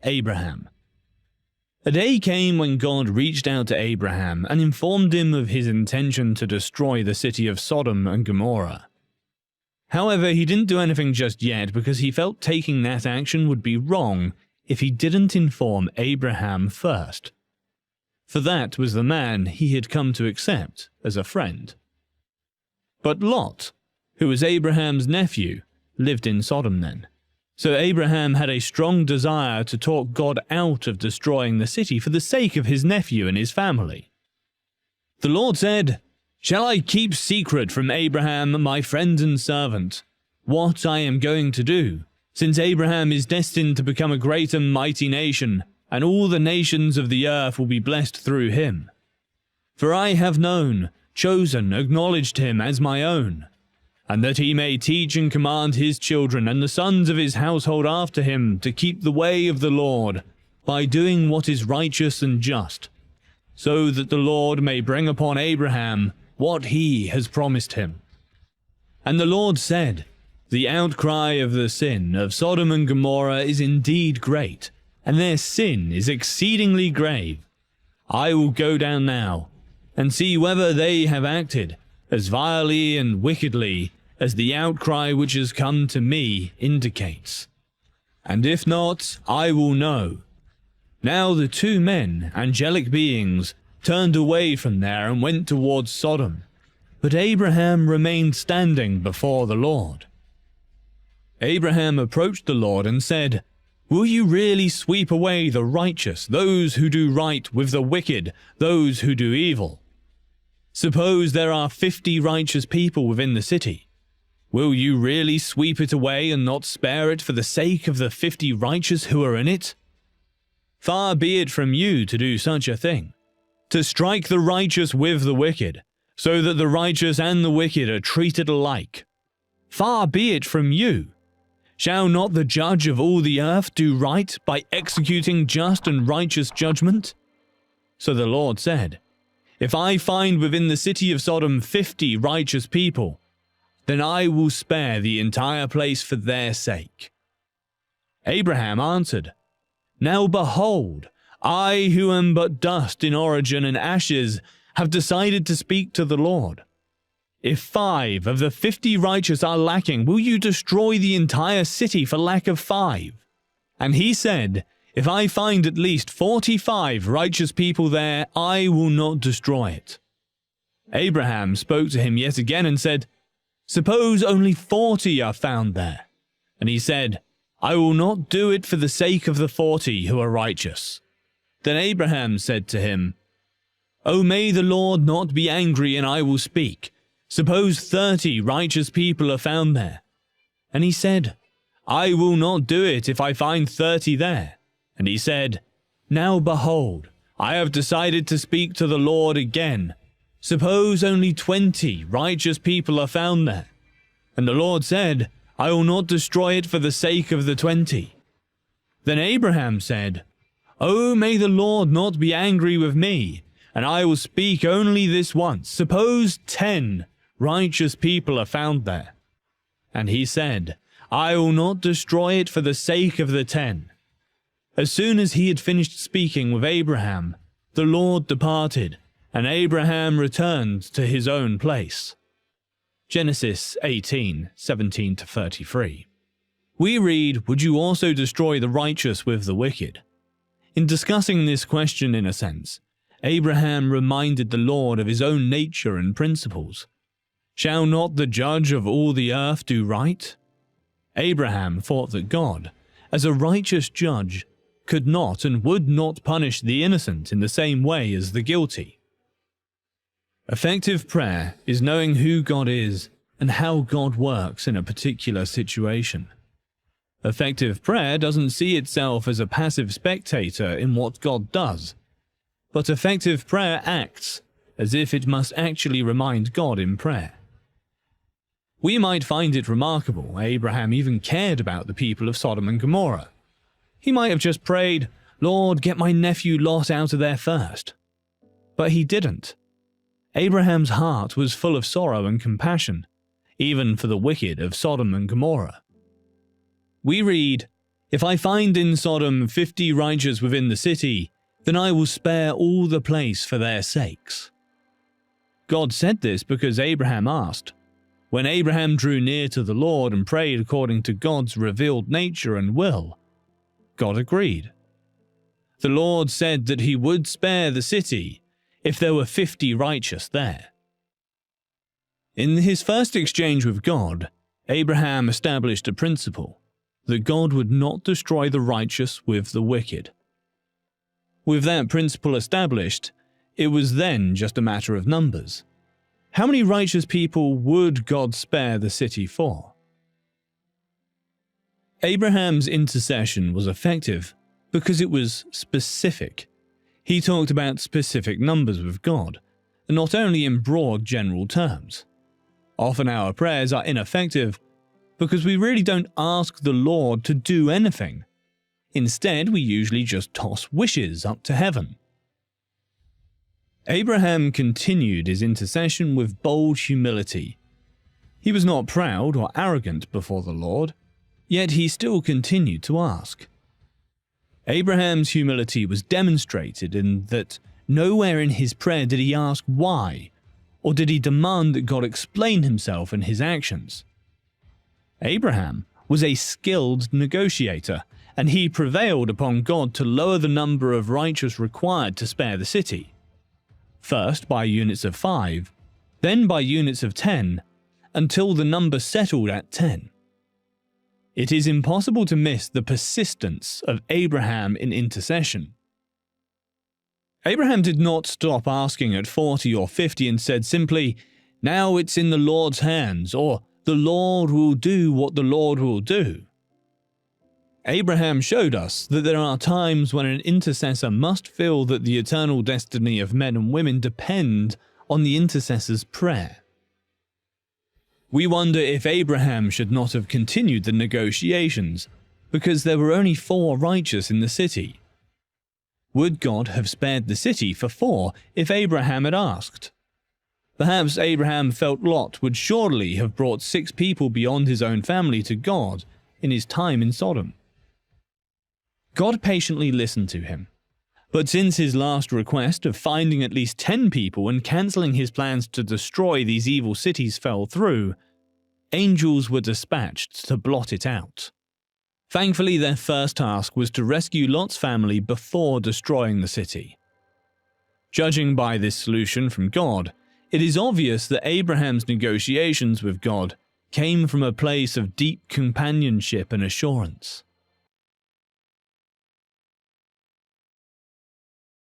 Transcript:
Abraham. A day came when God reached out to Abraham and informed him of his intention to destroy the city of Sodom and Gomorrah. However, he didn't do anything just yet because he felt taking that action would be wrong if he didn't inform Abraham first. For that was the man he had come to accept as a friend. But Lot, who was Abraham's nephew, lived in Sodom then. So Abraham had a strong desire to talk God out of destroying the city for the sake of his nephew and his family. The Lord said, "Shall I keep secret from Abraham, my friend and servant, what I am going to do, since Abraham is destined to become a great and mighty nation, and all the nations of the earth will be blessed through him? For I have known, chosen, acknowledged him as my own, and that he may teach and command his children and the sons of his household after him to keep the way of the Lord, by doing what is righteous and just, so that the Lord may bring upon Abraham what he has promised him." And the Lord said, "The outcry of the sin of Sodom and Gomorrah is indeed great, and their sin is exceedingly grave. I will go down now, and see whether they have acted as vilely and wickedly as the outcry which has come to me indicates. And if not, I will know." Now the two men, angelic beings, turned away from there and went towards Sodom, but Abraham remained standing before the Lord. Abraham approached the Lord and said, "Will you really sweep away the righteous, those who do right, with the wicked, those who do evil? Suppose there are 50 righteous people within the city. Will you really sweep it away and not spare it for the sake of the 50 righteous who are in it? Far be it from you to do such a thing, to strike the righteous with the wicked, so that the righteous and the wicked are treated alike. Far be it from you. Shall not the judge of all the earth do right by executing just and righteous judgment?" So the Lord said, "If I find within the city of Sodom 50 righteous people, then I will spare the entire place for their sake." Abraham answered, "Now behold, I who am but dust in origin and ashes have decided to speak to the Lord. If 5 of the 50 righteous are lacking, will you destroy the entire city for lack of 5? And he said, If I find at least 45 righteous people there, I will not destroy it." Abraham spoke to him yet again and said, "Suppose only 40 are found there." And he said, "I will not do it for the sake of the 40 who are righteous." Then Abraham said to him, "Oh, may the Lord not be angry, and I will speak. Suppose 30 righteous people are found there." And he said, "I will not do it if I find 30 there." And he said, "Now behold, I have decided to speak to the Lord again. Suppose only 20 righteous people are found there." And the Lord said, "I will not destroy it for the sake of the 20. Then Abraham said, "Oh, may the Lord not be angry with me, and I will speak only this once. Suppose 10 righteous people are found there." And he said, "I will not destroy it for the sake of the 10. As soon as he had finished speaking with Abraham, the Lord departed, and Abraham returned to his own place. Genesis 18:17-33. We read, "Would you also destroy the righteous with the wicked?" In discussing this question in a sense, Abraham reminded the Lord of his own nature and principles. Shall not the judge of all the earth do right? Abraham thought that God, as a righteous judge, could not and would not punish the innocent in the same way as the guilty. Effective prayer is knowing who God is and how God works in a particular situation. Effective prayer doesn't see itself as a passive spectator in what God does, but effective prayer acts as if it must actually remind God in prayer. We might find it remarkable Abraham even cared about the people of Sodom and Gomorrah. He might have just prayed, "Lord, get my nephew Lot out of there first." But he didn't. Abraham's heart was full of sorrow and compassion, even for the wicked of Sodom and Gomorrah. We read, If I find in Sodom 50 righteous within the city, then I will spare all the place for their sakes." God said this because Abraham asked. When Abraham drew near to the Lord and prayed according to God's revealed nature and will, God agreed. The Lord said that he would spare the city if there were 50 righteous there. In his first exchange with God, Abraham established a principle that God would not destroy the righteous with the wicked. With that principle established, it was then just a matter of numbers. How many righteous people would God spare the city for? Abraham's intercession was effective because it was specific. He talked about specific numbers with God, and not only in broad general terms. Often our prayers are ineffective because we really don't ask the Lord to do anything. Instead, we usually just toss wishes up to heaven. Abraham continued his intercession with bold humility. He was not proud or arrogant before the Lord, yet he still continued to ask. Abraham's humility was demonstrated in that nowhere in his prayer did he ask why, or did he demand that God explain himself and his actions. Abraham was a skilled negotiator, and he prevailed upon God to lower the number of righteous required to spare the city. First by units of 5, then by units of 10, until the number settled at 10. It is impossible to miss the persistence of Abraham in intercession. Abraham did not stop asking at 40 or 50 and said simply, "Now it's in the Lord's hands," or "The Lord will do what the Lord will do." Abraham showed us that there are times when an intercessor must feel that the eternal destiny of men and women depend on the intercessor's prayer. We wonder if Abraham should not have continued the negotiations, because there were only 4 righteous in the city. Would God have spared the city for 4 if Abraham had asked? Perhaps Abraham felt Lot would surely have brought 6 people beyond his own family to God in his time in Sodom. God patiently listened to him, but since his last request of finding at least 10 people and cancelling his plans to destroy these evil cities fell through, angels were dispatched to blot it out. Thankfully, their first task was to rescue Lot's family before destroying the city. Judging by this solution from God, it is obvious that Abraham's negotiations with God came from a place of deep companionship and assurance.